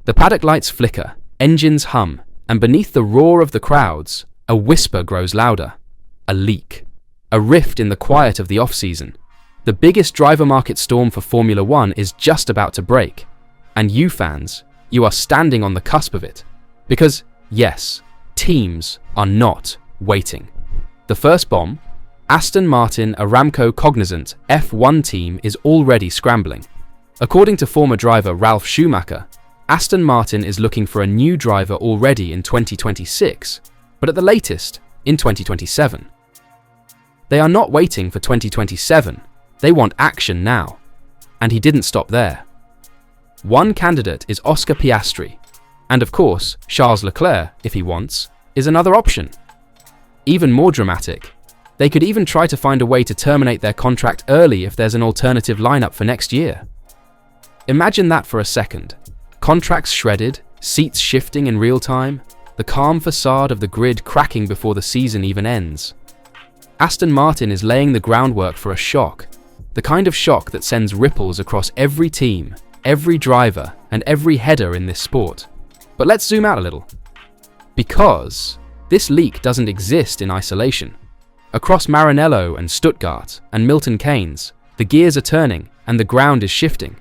The paddock lights flicker, engines hum, and beneath the roar of the crowds, a whisper grows louder. A leak. A rift in the quiet of the off-season. The biggest driver market storm for Formula One is just about to break. And you fans, you are standing on the cusp of it. Because, yes, teams are not waiting. The first bomb, Aston Martin Aramco Cognizant F1 team is already scrambling. According to former driver Ralf Schumacher, Aston Martin is looking for a new driver already in 2026, but at the latest, in 2027. They are not waiting for 2027, they want action now. And he didn't stop there. One candidate is Oscar Piastri, and of course, Charles Leclerc, if he wants, is another option. Even more dramatic, they could even try to find a way to terminate their contract early if there's an alternative lineup for next year. Imagine that for a second. Contracts shredded, seats shifting in real time, the calm facade of the grid cracking before the season even ends. Aston Martin is laying the groundwork for a shock, the kind of shock that sends ripples across every team, every driver, and every header in this sport. But let's zoom out a little. Because this leak doesn't exist in isolation. Across Maranello and Stuttgart and Milton Keynes, the gears are turning and the ground is shifting.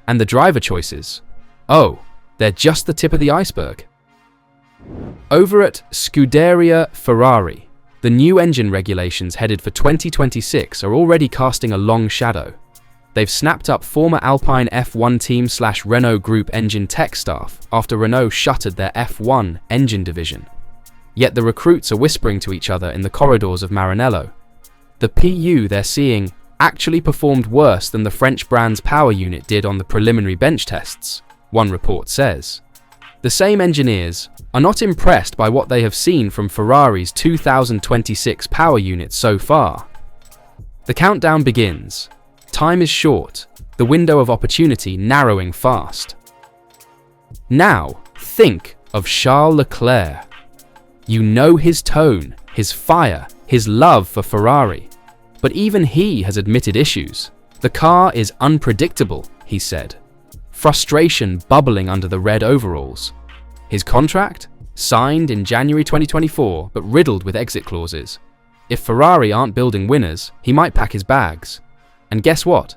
And the driver choices, oh, they're just the tip of the iceberg. Over at Scuderia Ferrari, the new engine regulations headed for 2026 are already casting a long shadow. They've snapped up former Alpine F1 team/Renault Group engine tech staff after Renault shuttered their F1 engine division. Yet the recruits are whispering to each other in the corridors of Maranello. The PU they're seeing actually performed worse than the French brand's power unit did on the preliminary bench tests, one report says. The same engineers are not impressed by what they have seen from Ferrari's 2026 power unit so far. The countdown begins. Time is short, the window of opportunity narrowing fast. Now, think of Charles Leclerc. You know his tone, his fire, his love for Ferrari. But even he has admitted issues. The car is unpredictable, he said. Frustration bubbling under the red overalls. His contract? Signed in January 2024, but riddled with exit clauses. If Ferrari aren't building winners, he might pack his bags. And guess what?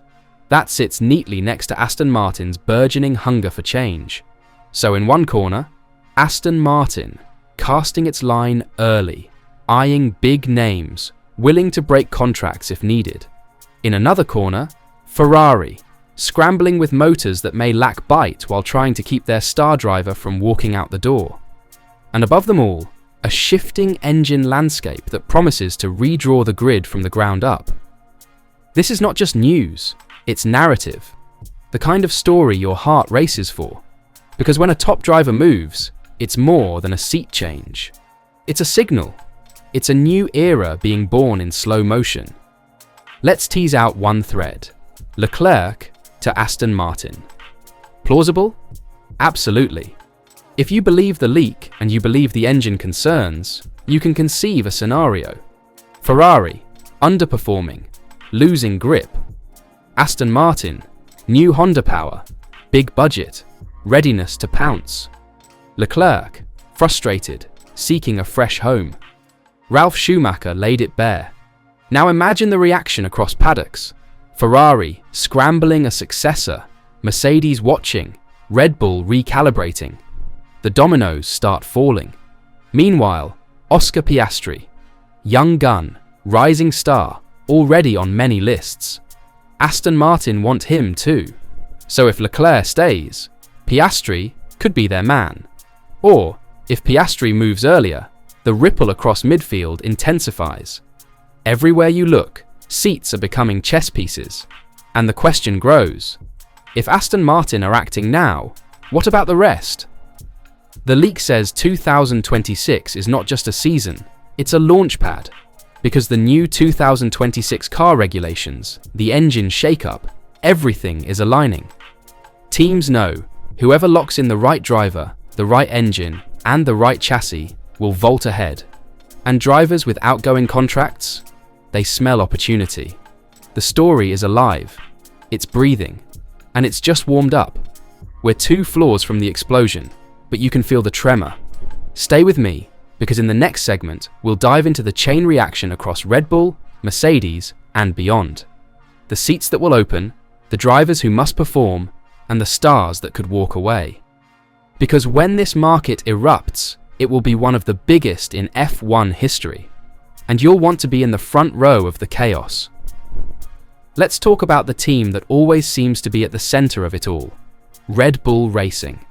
That sits neatly next to Aston Martin's burgeoning hunger for change. So in one corner, Aston Martin, casting its line early, eyeing big names, willing to break contracts if needed. In another corner, Ferrari, scrambling with motors that may lack bite while trying to keep their star driver from walking out the door. And above them all, a shifting engine landscape that promises to redraw the grid from the ground up. This is not just news, it's narrative. The kind of story your heart races for. Because when a top driver moves, it's more than a seat change. It's a signal. It's a new era being born in slow motion. Let's tease out one thread. Leclerc to Aston Martin. Plausible? Absolutely. If you believe the leak and you believe the engine concerns, you can conceive a scenario. Ferrari, underperforming, losing grip. Aston Martin, new Honda power, big budget, readiness to pounce. Leclerc, frustrated, seeking a fresh home. Ralf Schumacher laid it bare. Now imagine the reaction across paddocks. Ferrari scrambling a successor, Mercedes watching, Red Bull recalibrating. The dominoes start falling. Meanwhile, Oscar Piastri, young gun, rising star, already on many lists. Aston Martin want him too. So if Leclerc stays, Piastri could be their man. Or, if Piastri moves earlier, the ripple across midfield intensifies. Everywhere you look, seats are becoming chess pieces. And the question grows. If Aston Martin are acting now, what about the rest? The leak says 2026 is not just a season, it's a launch pad. Because the new 2026 car regulations, the engine shakeup, everything is aligning. Teams know whoever locks in the right driver, the right engine, and the right chassis will vault ahead. And drivers with outgoing contracts, they smell opportunity. The story is alive, it's breathing, and it's just warmed up. We're 2 floors from the explosion, but you can feel the tremor. Stay with me, because in the next segment, we'll dive into the chain reaction across Red Bull, Mercedes, and beyond. The seats that will open, the drivers who must perform, and the stars that could walk away. Because when this market erupts, it will be one of the biggest in F1 history, and you'll want to be in the front row of the chaos. Let's talk about the team that always seems to be at the center of it all, Red Bull Racing.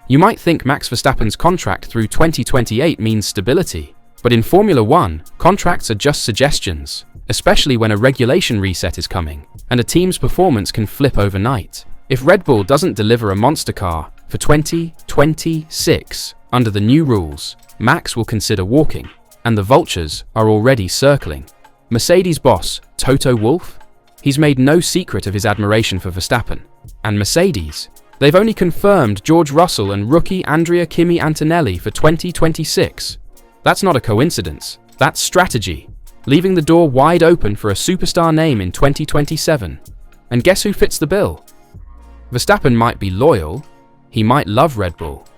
You might think Max Verstappen's contract through 2028 means stability, but in Formula 1, contracts are just suggestions, especially when a regulation reset is coming, and a team's performance can flip overnight. If Red Bull doesn't deliver a monster car for 2026 under the new rules, Max will consider walking, and the vultures are already circling. Mercedes boss Toto Wolff? He's made no secret of his admiration for Verstappen. And Mercedes? They've only confirmed George Russell and rookie Andrea Kimi Antonelli for 2026. That's not a coincidence, that's strategy, leaving the door wide open for a superstar name in 2027. And guess who fits the bill? Verstappen might be loyal, he might love Red Bull,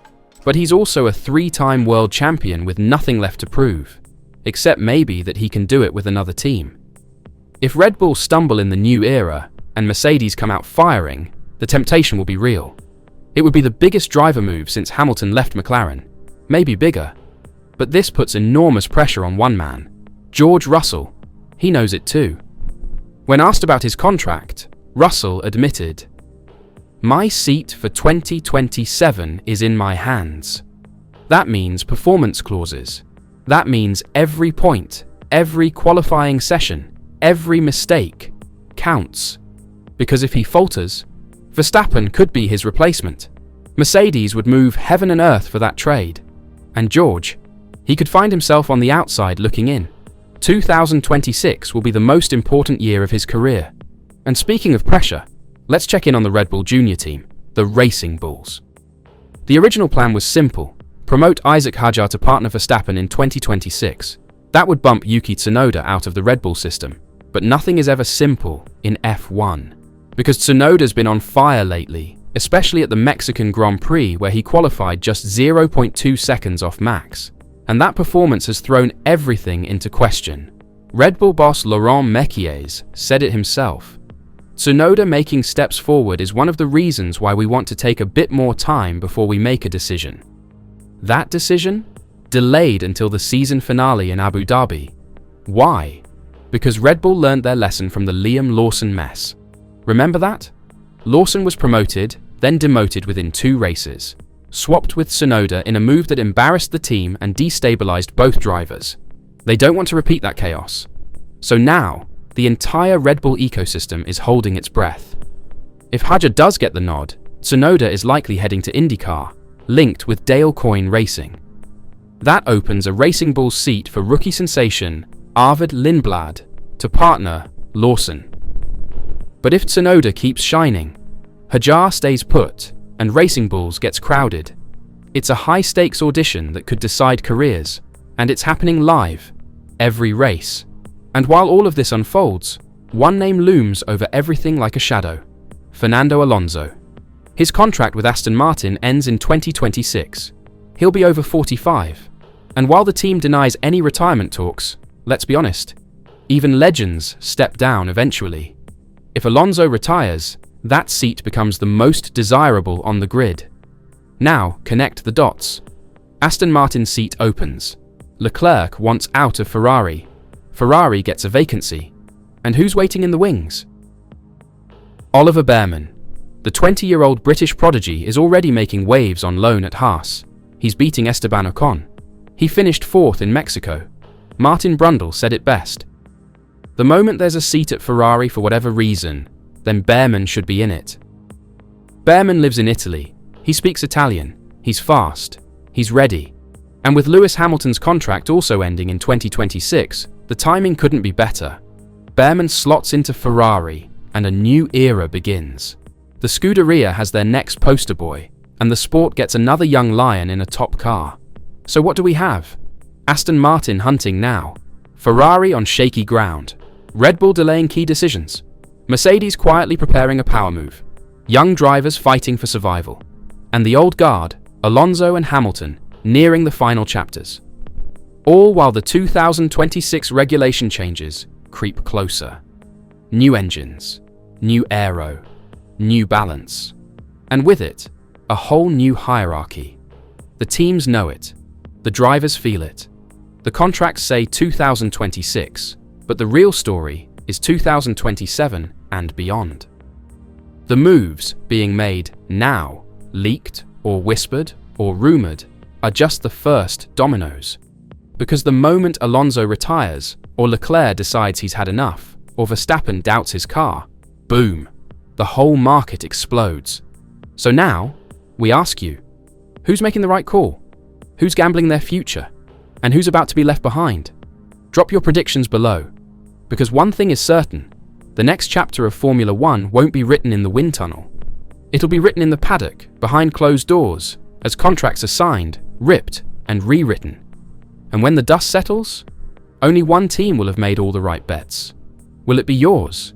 but he's also a 3-time world champion with nothing left to prove, except maybe that he can do it with another team. If Red Bull stumble in the new era and Mercedes come out firing, the temptation will be real. It would be the biggest driver move since Hamilton left McLaren, maybe bigger. But this puts enormous pressure on one man, George Russell. He knows it too. When asked about his contract, Russell admitted, "My seat for 2027 is in my hands." That means performance clauses. That means every point, every qualifying session, every mistake counts. Because if he falters, Verstappen could be his replacement. Mercedes would move heaven and earth for that trade. And George, he could find himself on the outside looking in. 2026 will be the most important year of his career. And speaking of pressure, let's check in on the Red Bull Junior team, the Racing Bulls. The original plan was simple: promote Isaac Hadjar to partner Verstappen in 2026. That would bump Yuki Tsunoda out of the Red Bull system. But nothing is ever simple in F1. Because Tsunoda's been on fire lately, especially at the Mexican Grand Prix where he qualified just 0.2 seconds off Max. And that performance has thrown everything into question. Red Bull boss Laurent Mekies said it himself. Tsunoda making steps forward is one of the reasons why we want to take a bit more time before we make a decision. That decision? Delayed until the season finale in Abu Dhabi. Why? Because Red Bull learned their lesson from the Liam Lawson mess. Remember that? Lawson was promoted, then demoted within 2 races, swapped with Tsunoda in a move that embarrassed the team and destabilized both drivers. They don't want to repeat that chaos. So now, the entire Red Bull ecosystem is holding its breath. If Hadjar does get the nod, Tsunoda is likely heading to IndyCar, linked with Dale Coyne Racing. That opens a Racing Bulls seat for rookie sensation Arvid Lindblad to partner Lawson. But if Tsunoda keeps shining, Hadjar stays put, and Racing Bulls gets crowded. It's a high-stakes audition that could decide careers, and it's happening live, every race. And while all of this unfolds, one name looms over everything like a shadow: Fernando Alonso. His contract with Aston Martin ends in 2026. He'll be over 45. And while the team denies any retirement talks, let's be honest, even legends step down eventually. If Alonso retires, that seat becomes the most desirable on the grid. Now, connect the dots. Aston Martin's seat opens. Leclerc wants out of Ferrari. Ferrari gets a vacancy. And who's waiting in the wings? Oliver Bearman. The 20-year-old British prodigy is already making waves on loan at Haas. He's beating Esteban Ocon. He finished 4th in Mexico. Martin Brundle said it best. The moment there's a seat at Ferrari for whatever reason, then Bearman should be in it. Bearman lives in Italy. He speaks Italian. He's fast. He's ready. And with Lewis Hamilton's contract also ending in 2026, the timing couldn't be better. Bearman slots into Ferrari, and a new era begins. The Scuderia has their next poster boy, and the sport gets another young lion in a top car. So what do we have? Aston Martin hunting now. Ferrari on shaky ground. Red Bull delaying key decisions. Mercedes quietly preparing a power move. young drivers fighting for survival, and the old guard, Alonso and Hamilton, nearing the final chapters. All while the 2026 regulation changes creep closer. New engines, new aero, new balance, and with it, a whole new hierarchy. The teams know it, the drivers feel it. The contracts say 2026, but the real story is 2027 and beyond. The moves being made now, leaked or whispered or rumored, are just the first dominoes. Because the moment Alonso retires, or Leclerc decides he's had enough, or Verstappen doubts his car, boom, the whole market explodes. So now, we ask you, who's making the right call? Who's gambling their future? And who's about to be left behind? Drop your predictions below. Because one thing is certain, the next chapter of Formula One won't be written in the wind tunnel. It'll be written in the paddock, behind closed doors, as contracts are signed, ripped, and rewritten. And when the dust settles, only one team will have made all the right bets. Will it be yours?